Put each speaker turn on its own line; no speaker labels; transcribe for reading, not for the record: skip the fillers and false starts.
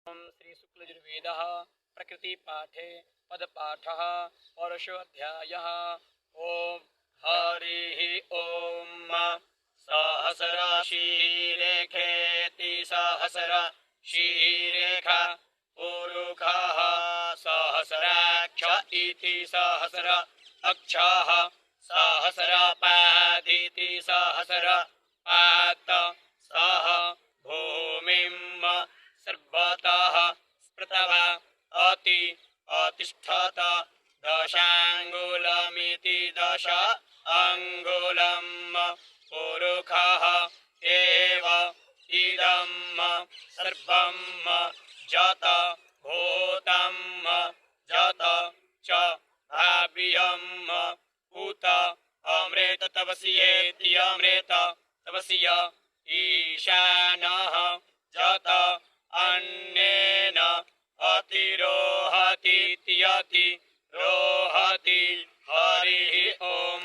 श्रीशुक्लयजुर्वेदः प्रकृतिपाठे पदपाठः पौरुषोऽध्यायः। ॐ हरिः ॐ सहस्रशीरेखेति सहस्रशीरेखा पुरुषः सहस्राक्ष इति सहस्र अक्षः सहस्रपादिति सहस्रपात् सह भूमिं सर्वतः स्मृत्वा अतिष्ठत दशाङ्गुलमिति दश अङ्गुलं पुरुषः एव इदं सर्वं जत भूतं जत च भाव्यम् उत अमृत तपस्येति अमृत तपस्य ईशानः जत अन्येन अतिरोहतीति अतिरोहति। हरिः ॐ।